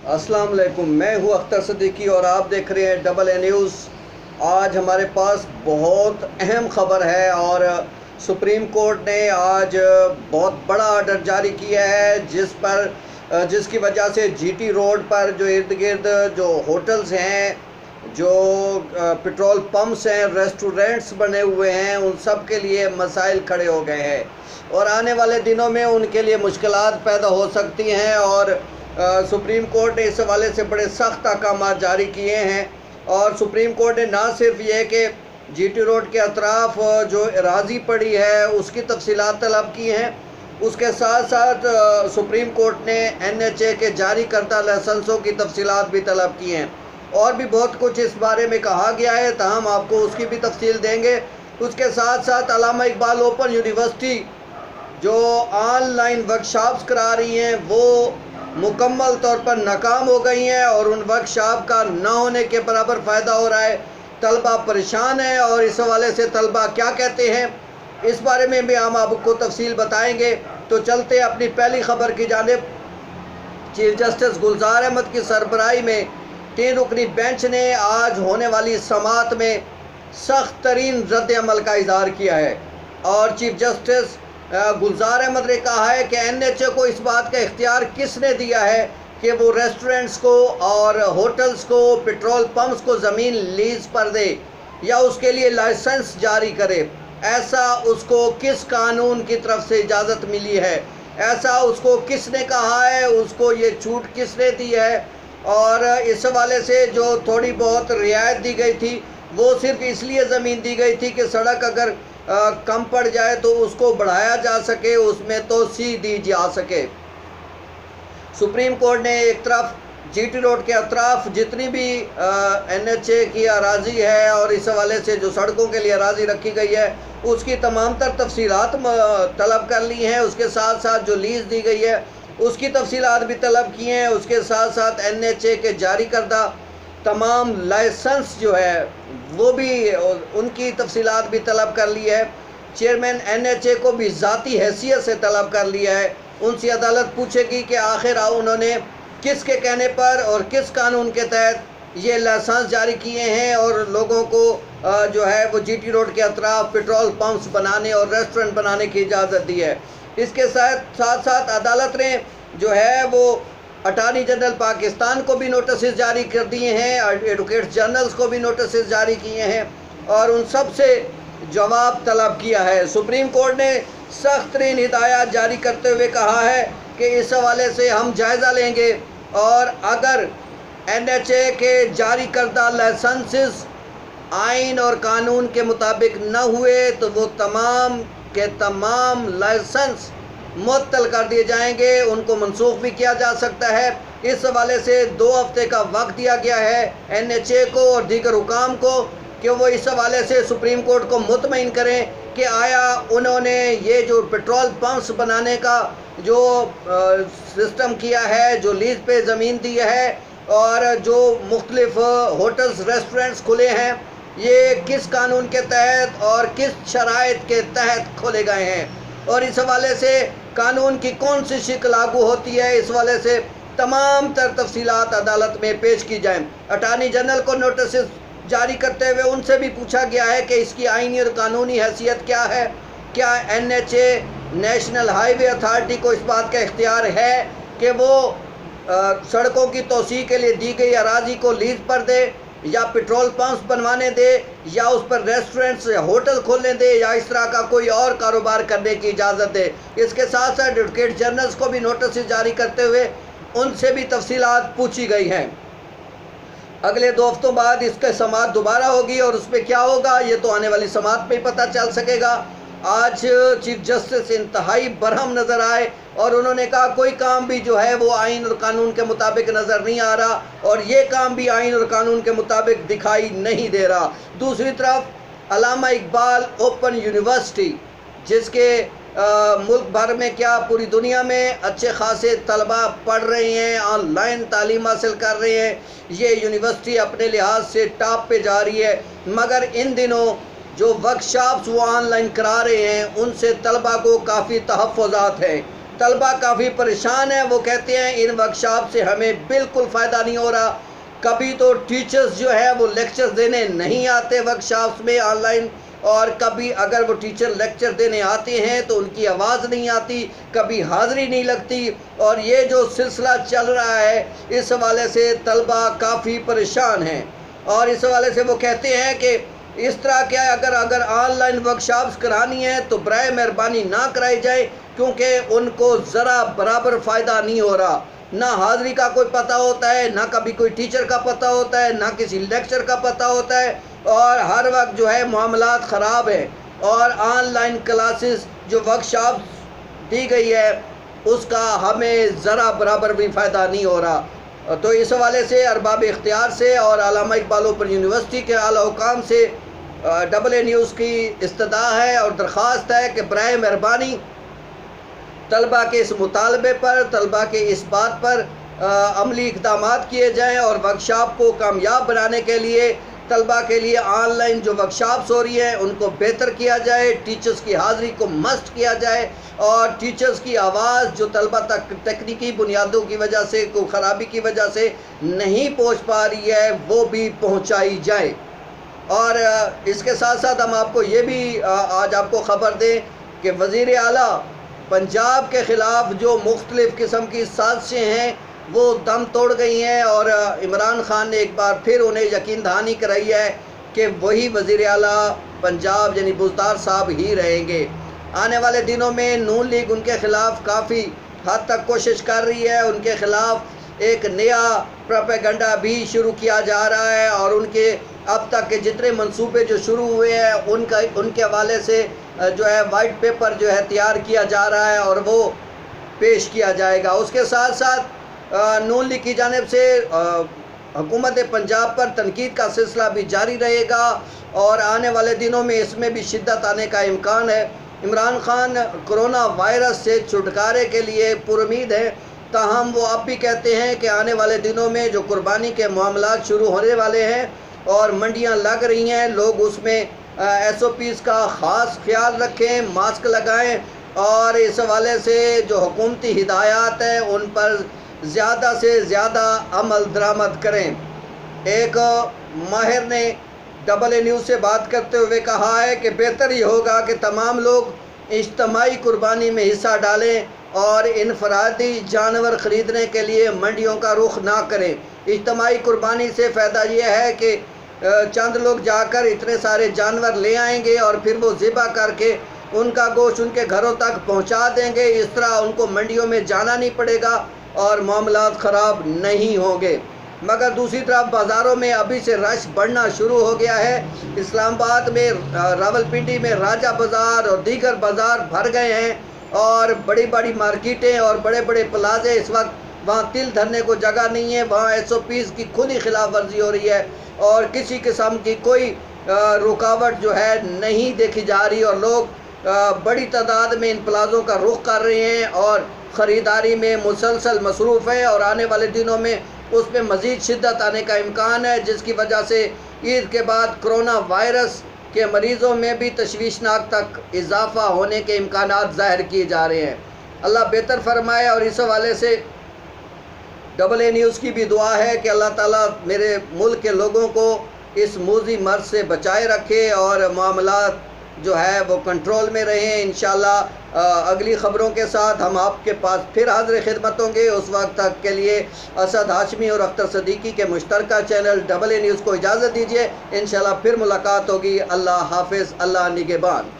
अस्सलाम वालेकुम। मैं हूँ अख्तर सिद्दीकी और आप देख रहे हैं डबल ए न्यूज़। आज हमारे पास बहुत अहम ख़बर है और सुप्रीम कोर्ट ने आज बहुत बड़ा ऑर्डर जारी किया है जिसकी वजह से जीटी रोड पर जो इर्द गिर्द जो होटल्स हैं, जो पेट्रोल पंप्स हैं, रेस्टोरेंट्स बने हुए हैं, उन सब के लिए मसाइल खड़े हो गए हैं और आने वाले दिनों में उनके लिए मुश्किलात पैदा हो सकती हैं। और सुप्रीम कोर्ट ने इस हवाले से बड़े सख्त अहकाम जारी किए हैं और सुप्रीम कोर्ट ने ना सिर्फ ये कि जीटी रोड के अतराफ़ जो अराज़ी पड़ी है उसकी तफसीलात तलब की हैं, उसके साथ साथ सुप्रीम कोर्ट ने एनएचए के जारी करदा लाइसेंसों की तफसीलात भी तलब की हैं और भी बहुत कुछ इस बारे में कहा गया है, ताहम आपको उसकी भी तफसील देंगे। उसके साथ साथ अल्लामा इकबाल ओपन यूनिवर्सिटी जो ऑनलाइन वर्कशॉप्स करा रही हैं वो मुकम्मल तौर पर नाकाम हो गई हैं और उन वर्कशॉप का ना होने के बराबर फ़ायदा हो रहा है। तलबा परेशान है और इस हवाले से तलबा क्या कहते हैं इस बारे में भी हम आपको तफसील बताएंगे। तो चलते अपनी पहली ख़बर की जानिब। चीफ जस्टिस गुलजार अहमद की सरबराही में 3 रुकनी बेंच ने आज होने वाली समाअत में सख्त तरीन रद्द अमल का इजहार किया है और चीफ जस्टिस गुलजार अहमद ने कहा है कि एनएचए को इस बात का इख्तियार किसने दिया है कि वो रेस्टोरेंट्स को और होटल्स को, पेट्रोल पंप्स को ज़मीन लीज पर दे या उसके लिए लाइसेंस जारी करे। ऐसा उसको किस कानून की तरफ से इजाज़त मिली है, ऐसा उसको किसने कहा है, उसको ये छूट किसने दी है। और इस हवाले से जो थोड़ी बहुत रियायत दी गई थी वो सिर्फ इसलिए ज़मीन दी गई थी कि सड़क अगर कम पड़ जाए तो उसको बढ़ाया जा सके, उसमें तोसी दी जा सके। सुप्रीम कोर्ट ने एक तरफ जीटी रोड के अतराफ़ जितनी भी एनएचए की अराज़ी है और इस हवाले से जो सड़कों के लिए अराज़ी रखी गई है उसकी तमाम तर तफसीलात तलब कर ली हैं, उसके साथ साथ जो लीज़ दी गई है उसकी तफसीलात भी तलब की हैं, उसके साथ साथ एनएचए के जारी करदा तमाम लाइसेंस जो है वो भी उनकी तफसीलात भी तलब कर ली है। चेयरमैन एनएचए को भी ज़ाती हैसियत से तलब कर लिया है। उनसे अदालत पूछेगी कि आखिर उन्होंने किसके कहने पर और किस कानून के तहत ये लाइसेंस जारी किए हैं और लोगों को जो है वो जीटी रोड के अतराफ़ पेट्रोल पंप्स बनाने और रेस्टोरेंट बनाने की इजाज़त दी है। इसके साथ साथ अदालत ने जो है वो अटार्नी जनरल पाकिस्तान को भी नोटिस जारी कर दिए हैं, एडवोकेट जनरल्स को भी नोटिस जारी किए हैं और उन सब से जवाब तलब किया है। सुप्रीम कोर्ट ने सख्त तरीन हिदायत जारी करते हुए कहा है कि इस हवाले से हम जायज़ा लेंगे और अगर एनएचए के जारी करदा लाइसेंसेस आइन और कानून के मुताबिक न हुए तो वो तमाम के तमाम लाइसेंस मुअत्तल कर दिए जाएंगे, उनको मनसूख भी किया जा सकता है। इस हवाले से 2 हफ्ते का वक्त दिया गया है एनएचए को और दीगर हुकाम को कि वो इस हवाले से सुप्रीम कोर्ट को मुतमईन करें कि आया उन्होंने ये जो पेट्रोल पंप्स बनाने का जो सिस्टम किया है, जो लीज पे ज़मीन दी है और जो मुख्तलिफ होटल्स रेस्टोरेंट्स खुले हैं, ये किस कानून के तहत और किस शराइत के तहत खोले गए हैं और इस हवाले से कानून की कौन सी शिक लागू होती है, इस वाले से तमाम तर तफसीलात अदालत में पेश की जाएँ। अटार्नी जनरल को नोटिस जारी करते हुए उनसे भी पूछा गया है कि इसकी आईनी और कानूनी हैसियत क्या है, क्या एनएचए नेशनल हाईवे अथॉरिटी को इस बात का इख्तियार है कि वो सड़कों की तोसी के लिए दी गई अराजी को लीज पर दे या पेट्रोल पंप्स बनवाने दे या उस पर रेस्टोरेंट्स या होटल खोलने दे या इस तरह का कोई और कारोबार करने की इजाज़त दे। इसके साथ साथ एडवोकेट जनरल्स को भी नोटिस जारी करते हुए उनसे भी तफसीलात पूछी गई हैं। अगले 2 हफ्तों बाद इसका समाअत दोबारा होगी और उसमें क्या होगा ये तो आने वाली समाअत में ही पता चल सकेगा। आज चीफ जस्टिस इंतहाई बरहम नज़र आए और उन्होंने कहा कोई काम भी जो है वो आइन और कानून के मुताबिक नज़र नहीं आ रहा और ये काम भी आइन और कानून के मुताबिक दिखाई नहीं दे रहा। दूसरी तरफ अल्लामा इकबाल ओपन यूनिवर्सिटी जिसके मुल्क भर में क्या पूरी दुनिया में अच्छे खासे तलबा पढ़ रहे हैं, ऑनलाइन तालीम हासिल कर रहे हैं, ये यूनिवर्सिटी अपने लिहाज से टॉप पे जा रही है, मगर इन दिनों जो वर्कशॉप्स वो ऑनलाइन करा रहे हैं उनसे तलबा को काफ़ी तहफ़्फ़ुज़ात है। तलबा काफ़ी परेशान है। वो कहते हैं इन वर्कशॉप से हमें बिल्कुल फ़ायदा नहीं हो रहा। कभी तो टीचर्स जो है वो लेक्चर्स देने नहीं आते वर्कशॉप्स में ऑनलाइन, और कभी अगर वो टीचर लेक्चर देने आते हैं तो उनकी आवाज़ नहीं आती, कभी हाज़िरी नहीं लगती। और ये जो सिलसिला चल रहा है इस हवाले से तलबा काफ़ी परेशान हैं। और इस हवाले से वो कहते हैं कि इस तरह क्या है, अगर ऑनलाइन वर्कशॉप्स करानी है तो बराए मेहरबानी ना कराई जाए, क्योंकि उनको ज़रा बराबर फ़ायदा नहीं हो रहा। ना हाज़िरी का कोई पता होता है, ना कभी कोई टीचर का पता होता है, ना किसी लेक्चर का पता होता है, और हर वक्त जो है मामलात ख़राब है। और ऑनलाइन क्लासेस जो वर्कशॉप दी गई है उसका हमें ज़रा बराबर भी फ़ायदा नहीं हो रहा। तो इस हवाले से अरबाब इख्तियार से और अल्लामा इकबाल ओपन यूनिवर्सिटी के आला हुकाम से AA न्यूज़ की इस्तदा है और दरख्वास्त है कि बराए मेहरबानी तलबा के इस मुतालबे पर, तलबा के इस बात पर अमली इक़दामात किए जाएँ और वर्कशॉप को कामयाब बनाने के लिए तलबा के लिए ऑनलाइन जो वर्कशॉप्स हो रही हैं उनको बेहतर किया जाए, टीचर्स की हाज़िरी को मस्ट किया जाए, और टीचर्स की आवाज़ जो तलबा तक तकनीकी बुनियादों की वजह से, को ख़राबी की वजह से नहीं पहुँच पा रही है, वो भी पहुँचाई जाए। और इसके साथ साथ हम आपको ये भी आज आपको ख़बर दें कि वज़ीर आला पंजाब के ख़िलाफ़ जो मुख्तलिफ़ किस्म की साजिशें हैं वो दम तोड़ गई हैं, और इमरान खान ने एक बार फिर उन्हें यकीन दहानी कराई है कि वही वज़ीर आला पंजाब यानी बुज़दार साहब ही रहेंगे। आने वाले दिनों में नून लीग उनके ख़िलाफ़ काफ़ी हद तक कोशिश कर रही है, उनके ख़िलाफ़ एक नया प्रोपेगेंडा भी शुरू किया जा रहा है, और उनके अब तक के जितने मंसूबे जो शुरू हुए हैं उनके हवाले से जो है वाइट पेपर जो है तैयार किया जा रहा है और वो पेश किया जाएगा। उसके साथ साथ नून लीग की जानिब से हुकूमत पंजाब पर तनकीद का सिलसिला भी जारी रहेगा, और आने वाले दिनों में इसमें भी शिद्दत आने का इम्कान है। इमरान खान कोरोना वायरस से छुटकारे के लिए पुरुमीद है, ताहम वो अब भी कहते हैं कि आने वाले दिनों में जो कुर्बानी के मामलात शुरू होने वाले हैं और मंडियां लग रही हैं, लोग उसमें SOPs का ख़ास ख्याल रखें, मास्क लगाएं, और इस हवाले से जो हुकूमती हिदायत हैं उन पर ज़्यादा से ज़्यादा अमल दरामद करें। एक माहिर ने AA न्यूज़ से बात करते हुए कहा है कि बेहतर ये होगा कि तमाम लोग इज्तमाई कुर्बानी में हिस्सा डालें और इनफरादी जानवर ख़रीदने के लिए मंडियों का रुख ना करें। इज्तमाई कुर्बानी से फ़ायदा ये है कि चंद लोग जाकर इतने सारे जानवर ले आएंगे और फिर वो ज़िबा करके उनका गोश्त उनके घरों तक पहुंचा देंगे। इस तरह उनको मंडियों में जाना नहीं पड़ेगा और मामलात ख़राब नहीं होंगे। मगर दूसरी तरफ बाज़ारों में अभी से रश बढ़ना शुरू हो गया है। इस्लामाबाद में, रावलपिंडी में राजा बाज़ार और दीगर बाज़ार भर गए हैं, और बड़ी बड़ी मार्केटें और बड़े बड़े प्लाजे इस वक्त वहाँ तिल धरने को जगह नहीं है। वहाँ SOPs की खुली खिलाफ वर्जी हो रही है और किसी किस्म की कोई रुकावट जो है नहीं देखी जा रही, और लोग बड़ी तादाद में इन प्लाज़ों का रुख कर रहे हैं और ख़रीदारी में मुसलसल मसरूफ़ है, और आने वाले दिनों में उसमें मज़ीद शिद्दत आने का इम्कान है, जिसकी वजह से ईद के बाद कोरोना वायरस के मरीज़ों में भी तशवीशनाक तक इजाफ़ा होने के इम्कानात ज़ाहिर किए जा रहे हैं। अल्लाह बेहतर फरमाए। और इस हवाले से AA न्यूज़ की भी दुआ है कि अल्लाह ताला मेरे मुल्क के लोगों को इस मूज़ी मर्ज़ से बचाए रखे और मामलात जो है वो कंट्रोल में रहें। इंशाअल्लाह अगली ख़बरों के साथ हम आपके पास फिर हाज़िर खिदमत होंगे। उस वक्त तक के लिए असद हाशमी और अख्तर सदीकी के मुश्तरका चैनल AA न्यूज़ को इजाज़त दीजिए। इंशाअल्लाह फिर मुलाकात होगी। अल्लाह हाफ़िज़, अल्लाह निगहबान।